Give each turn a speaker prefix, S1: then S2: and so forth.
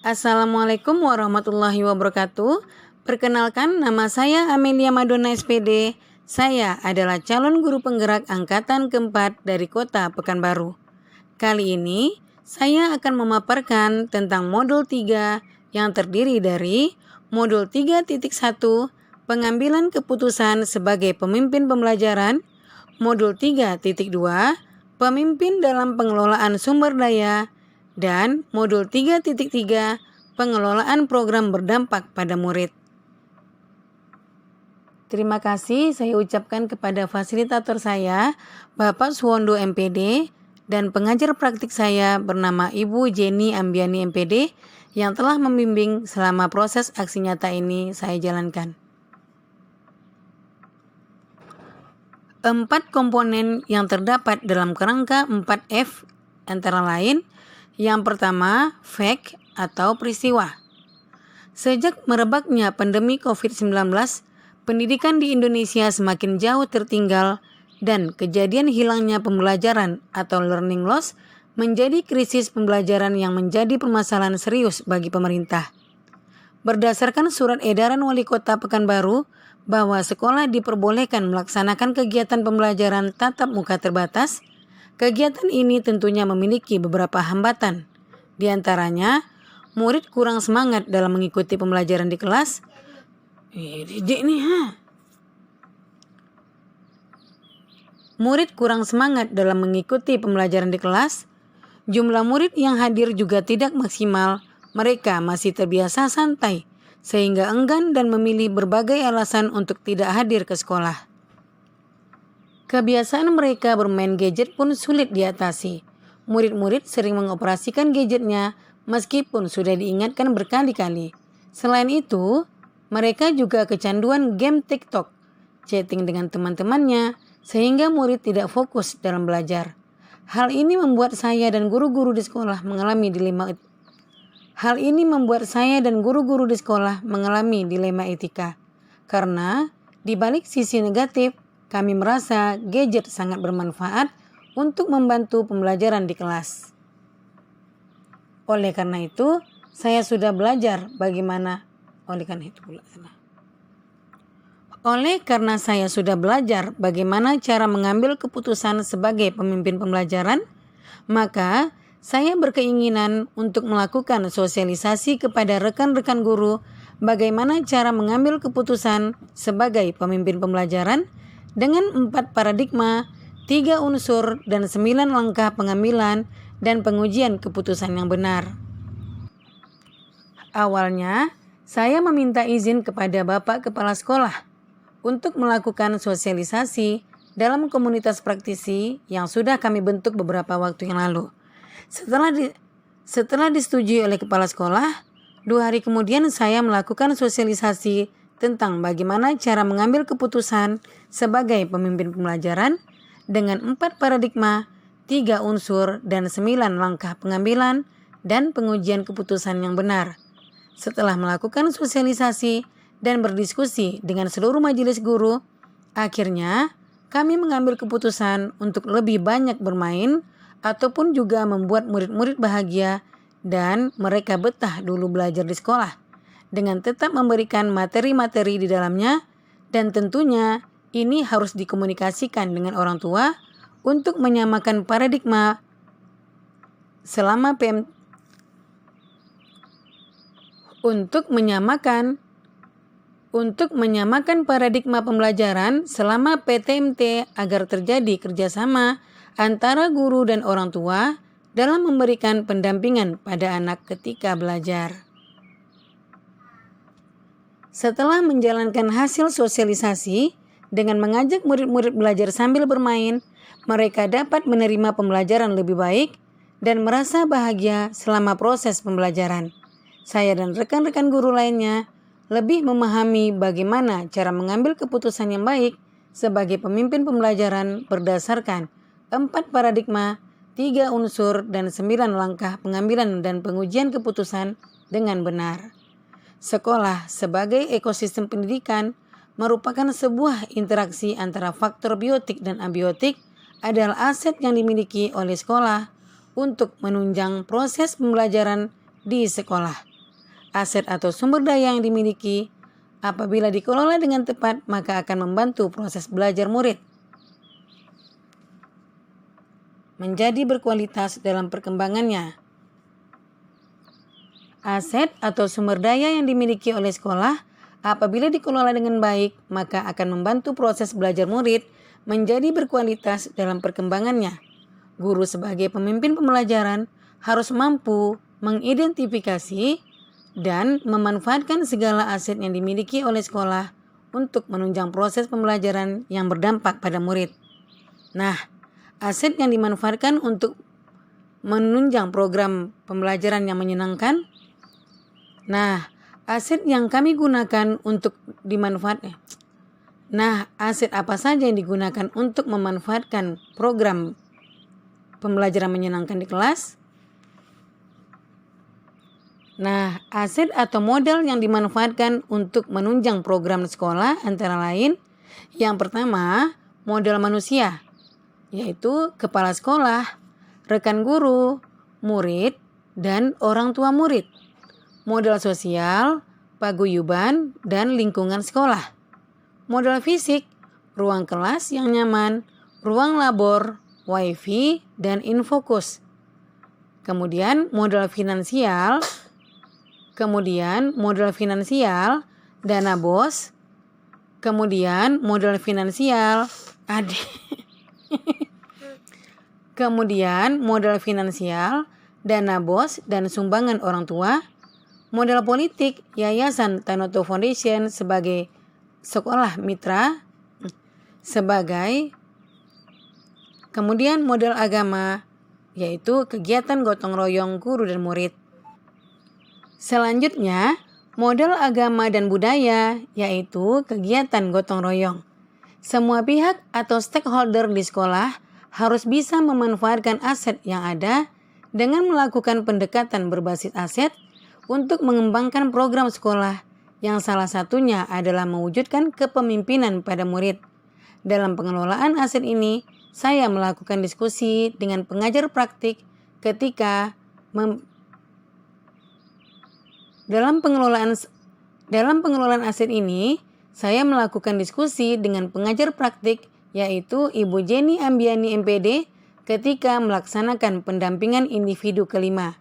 S1: Assalamualaikum warahmatullahi wabarakatuh. Perkenalkan, nama saya Amelia Madonna SPD. Saya adalah calon guru penggerak angkatan keempat dari Kota Pekanbaru. Kali ini, saya akan memaparkan tentang modul 3 yang terdiri dari modul 3.1, pengambilan keputusan sebagai pemimpin pembelajaran, modul 3.2, pemimpin dalam pengelolaan sumber daya, dan modul 3.3, pengelolaan program berdampak pada murid. Terima kasih saya ucapkan kepada fasilitator saya, Bapak Suwondo MPD, dan pengajar praktik saya bernama Ibu Jenny Ambiani MPD yang telah membimbing selama proses aksi nyata ini saya jalankan. 4 komponen yang terdapat dalam kerangka 4F antara lain, yang pertama, fact atau peristiwa. Sejak merebaknya pandemi COVID-19, pendidikan di Indonesia semakin jauh tertinggal dan kejadian hilangnya pembelajaran atau learning loss menjadi krisis pembelajaran yang menjadi permasalahan serius bagi pemerintah. Berdasarkan surat edaran Wali Kota Pekanbaru bahwa sekolah diperbolehkan melaksanakan kegiatan pembelajaran tatap muka terbatas, kegiatan ini tentunya memiliki beberapa hambatan. Di antaranya, murid kurang semangat dalam mengikuti pembelajaran di kelas. Murid kurang semangat dalam mengikuti pembelajaran di kelas. Jumlah murid yang hadir juga tidak maksimal. Mereka masih terbiasa santai, sehingga enggan dan memilih berbagai alasan untuk tidak hadir ke sekolah. Kebiasaan mereka bermain gadget pun sulit diatasi. Murid-murid sering mengoperasikan gadgetnya meskipun sudah diingatkan berkali-kali. Selain itu, mereka juga kecanduan game TikTok, chatting dengan teman-temannya, sehingga murid tidak fokus dalam belajar. Hal ini membuat saya dan guru-guru di sekolah mengalami dilema etika. Karena di balik sisi negatif, kami merasa gadget sangat bermanfaat untuk membantu pembelajaran di kelas. Oleh karena itu, saya sudah belajar bagaimana cara mengambil keputusan sebagai pemimpin pembelajaran, maka saya berkeinginan untuk melakukan sosialisasi kepada rekan-rekan guru bagaimana cara mengambil keputusan sebagai pemimpin pembelajaran dengan 4 paradigma, 3 unsur, dan 9 langkah pengambilan dan pengujian keputusan yang benar. Awalnya, saya meminta izin kepada Bapak Kepala Sekolah untuk melakukan sosialisasi dalam komunitas praktisi yang sudah kami bentuk beberapa waktu yang lalu. Setelah disetujui oleh Kepala Sekolah, 2 hari kemudian saya melakukan sosialisasi tentang bagaimana cara mengambil keputusan sebagai pemimpin pembelajaran dengan 4 paradigma, 3 unsur, dan 9 langkah pengambilan dan pengujian keputusan yang benar. Setelah melakukan sosialisasi dan berdiskusi dengan seluruh majelis guru, akhirnya kami mengambil keputusan untuk lebih banyak bermain ataupun juga membuat murid-murid bahagia dan mereka betah dulu belajar di sekolah, dengan tetap memberikan materi-materi di dalamnya, dan tentunya ini harus dikomunikasikan dengan orang tua untuk menyamakan paradigma paradigma pembelajaran selama PTMT agar terjadi kerjasama antara guru dan orang tua dalam memberikan pendampingan pada anak ketika belajar. Setelah menjalankan hasil sosialisasi dengan mengajak murid-murid belajar sambil bermain, mereka dapat menerima pembelajaran lebih baik dan merasa bahagia selama proses pembelajaran. Saya dan rekan-rekan guru lainnya lebih memahami bagaimana cara mengambil keputusan yang baik sebagai pemimpin pembelajaran berdasarkan 4 paradigma, 3 unsur, dan 9 langkah pengambilan dan pengujian keputusan dengan benar. Sekolah sebagai ekosistem pendidikan merupakan sebuah interaksi antara faktor biotik dan abiotik adalah aset yang dimiliki oleh sekolah untuk menunjang proses pembelajaran di sekolah. Aset atau sumber daya yang dimiliki apabila dikelola dengan tepat maka akan membantu proses belajar murid menjadi berkualitas dalam perkembangannya. Aset atau sumber daya yang dimiliki oleh sekolah apabila dikelola dengan baik maka akan membantu proses belajar murid menjadi berkualitas dalam perkembangannya. Guru sebagai pemimpin pembelajaran harus mampu mengidentifikasi dan memanfaatkan segala aset yang dimiliki oleh sekolah untuk menunjang proses pembelajaran yang berdampak pada murid. Nah, aset yang dimanfaatkan untuk menunjang program pembelajaran yang menyenangkan. Nah, aset yang kami gunakan untuk dimanfaatkan. Nah, aset apa saja yang digunakan untuk memanfaatkan program pembelajaran menyenangkan di kelas? Nah, aset atau modal yang dimanfaatkan untuk menunjang program sekolah antara lain yang pertama, modal manusia, yaitu kepala sekolah, rekan guru, murid, dan orang tua murid. Modal sosial, paguyuban, dan lingkungan sekolah. Modal fisik, ruang kelas yang nyaman, ruang labor, wifi, dan infokus. Kemudian modal finansial, dana BOS, kemudian modal finansial, dana BOS dan sumbangan orang tua, modal politik, Yayasan Tanoto Foundation sebagai sekolah mitra, kemudian modal agama, yaitu kegiatan gotong royong guru dan murid. Selanjutnya, modal agama dan budaya, yaitu kegiatan gotong royong. Semua pihak atau stakeholder di sekolah harus bisa memanfaatkan aset yang ada dengan melakukan pendekatan berbasis aset untuk mengembangkan program sekolah yang salah satunya adalah mewujudkan kepemimpinan pada murid. Dalam pengelolaan aset ini, saya melakukan diskusi dengan pengajar praktik dalam pengelolaan aset ini, saya melakukan diskusi dengan pengajar praktik yaitu Ibu Jenny Ambiani MPD ketika melaksanakan pendampingan individu kelima.